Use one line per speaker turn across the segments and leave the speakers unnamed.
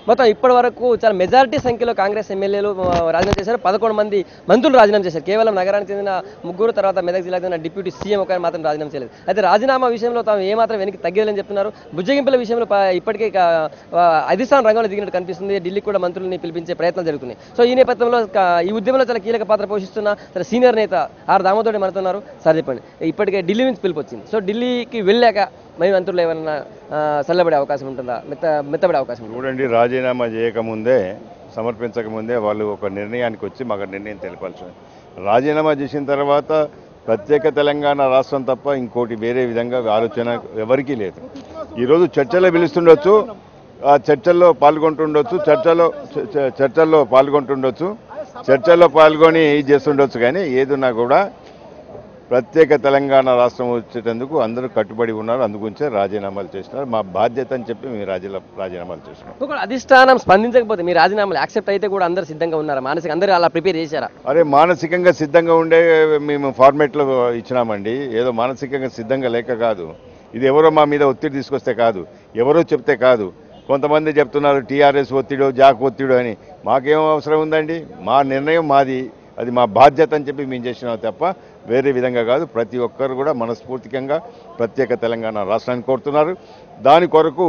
మొత్తం ఇప్పటి వరకు చాలా మెజారిటీ సంఖ్యలో కాంగ్రెస్ ఎమ్మెల్యేలు రాజీనామా చేశారు. 11 మంది మంత్రులు రాజీనామా చేశారు. కేవలం నగరానికి చెందిన ముగ్గురు, తర్వాత మెదక్ జిల్లాకు చెందిన డిప్యూటీ సీఎం ఒక మాత్రం రాజీనామా చేయలేదు. అయితే రాజీనామా విషయంలో తాము ఏమాత్రం వెనక్కి తగ్గలేదని చెప్తున్నారు. బుజ్జగింపుల విషయంలో ఇప్పటికే అధిష్టానం రంగంలో దిగినట్టు కనిపిస్తుంది. ఢిల్లీకి కూడా మంత్రులని పిలిపించే ప్రయత్నాలు జరుగుతున్నాయి. సో ఈ నేపథ్యంలో ఈ ఉద్యమంలో చాలా కీలక పాత్ర పోషిస్తున్న సీనియర్ నేత ఆర్ దామోదరుడు మనతున్నారు. సార్ చెప్పండి, ఇప్పటికే ఢిల్లీ నుంచి పిలుపు వచ్చింది. సో ఢిల్లీకి వెళ్ళాక మరి మంత్రులు ఏమన్నా చల్లబడే అవకాశం ఉంటుందా, మెత్తబడే అవకాశం ఉంటుందా?
చూడండి, రాజీనామా చేయకముందే, సమర్పించకముందే వాళ్ళు ఒక నిర్ణయానికి వచ్చి మాకు నిర్ణయం తెలపాల్సింది. రాజీనామా చేసిన తర్వాత ప్రత్యేక తెలంగాణ రాష్ట్రం తప్ప ఇంకోటి వేరే విధంగా ఆలోచన ఎవరికీ లేదు. ఈరోజు చర్చలో పిలుస్తుండొచ్చు, ఆ చర్చల్లో పాల్గొంటుండొచ్చు, చర్చల్లో పాల్గొని చేస్తుండొచ్చు. కానీ ఏదున్నా కూడా ప్రత్యేక తెలంగాణ రాష్ట్రం వచ్చేటందుకు అందరూ కట్టుబడి ఉన్నారు. అందుగురించే రాజీనామాలు చేసినారు. మా బాధ్యత అని చెప్పి మేము రాజీనామాలు చేసినాం.
అధిష్టానం స్పందించకపోతే మీ రాజీనామాలు యాక్సెప్ట్ అయితే కూడా అందరు సిద్ధంగా ఉన్నారా? మానసిక అందరూ అలా ప్రిపేర్ చేశారా?
అరే, మానసికంగా సిద్ధంగా ఉండే మేము ఫార్మేట్లో ఇచ్చినామండి. ఏదో మానసికంగా సిద్ధంగా లేక కాదు. ఇది ఎవరో మా మీద ఒత్తిడి తీసుకొస్తే కాదు, ఎవరో చెప్తే కాదు. కొంతమంది చెప్తున్నారు టీఆర్ఎస్ ఒత్తిడో, జాక్ ఒత్తిడో అని. మాకేం అవసరం ఉందండి? మా నిర్ణయం మాది, అది మా బాధ్యత అని చెప్పి మేము చేసినాం తప్ప వేరే విధంగా కాదు. ప్రతి ఒక్కరు కూడా మనస్ఫూర్తికంగా ప్రత్యేక తెలంగాణ రాష్ట్రాన్ని కోరుతున్నారు. దాని కొరకు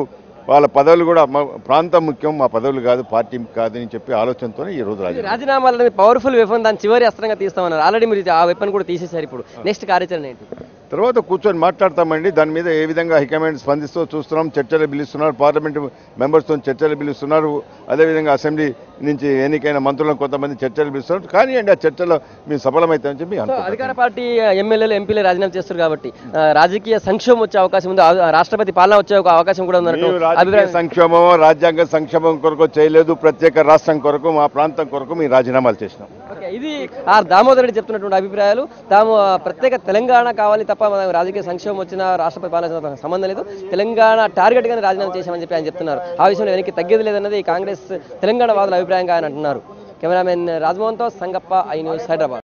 వాళ్ళ పదవులు కూడా, మా ప్రాంతం ముఖ్యం, మా పదవులు కాదు, పార్టీ కాదు అని చెప్పి ఆలోచనతో ఈ రోజు
రాజీనామాలు పవర్ఫుల్ వెపన్, దాని చివరి అస్త్రంగా తీస్తామన్నారు. ఆల్రెడీ మీరు ఆ వెపన్ కూడా తీసేశారు. ఇప్పుడు నెక్స్ట్ కార్యాచరణ ఏంటి?
తర్వాత కూర్చొని మాట్లాడతామండి. దాని మీద ఏ విధంగా హైకమాండ్ స్పందిస్తూ చూస్తున్నాం. చర్చలు పిలుస్తున్నారు, పార్లమెంటు మెంబర్స్తో చర్చలు పిలుస్తున్నారు. అదేవిధంగా అసెంబ్లీ నుంచి ఎన్నికైన మంత్రులను కొంతమంది చర్చలు పిలుస్తున్నారు. కానీ అండి, ఆ చర్చలో మేము సఫలమవుతామని చెప్పి
అధికార పార్టీ ఎమ్మెల్యేలు, ఎంపీలు రాజీనామా చేస్తారు కాబట్టి రాజకీయ సంక్షోభం వచ్చే అవకాశం ఉంది. రాష్ట్రపతి పాలన వచ్చే అవకాశం కూడా ఉంది.
సంక్షోభమో రాజ్యాంగ సంక్షోభం కొరకు చేయలేదు, ప్రత్యేక రాష్ట్రం కొరకు, మా ప్రాంతం కొరకు మేము రాజీనామాలు చేసినాం.
ఇది ఆర్ దామోదర్ రెడ్డి చెప్తున్నటువంటి అభిప్రాయాలు. తాము ప్రత్యేక తెలంగాణ కావాలి తప్ప రాజకీయ సంక్షోభం వచ్చిన రాష్ట్రపతి పాలన సంబంధం లేదు, తెలంగాణ టార్గెట్ గానే రాజీనామా చేశామని చెప్పి ఆయన చెప్తున్నారు. ఆ విషయంలో వెనక్కి తగ్గేది లేదన్నది కాంగ్రెస్ తెలంగాణ వాదుల అభిప్రాయంగా ఆయన అంటున్నారు. కెమెరామెన్ రాజ్మోహన్తో సంగప్ప, ఐ న్యూస్, హైదరాబాద్.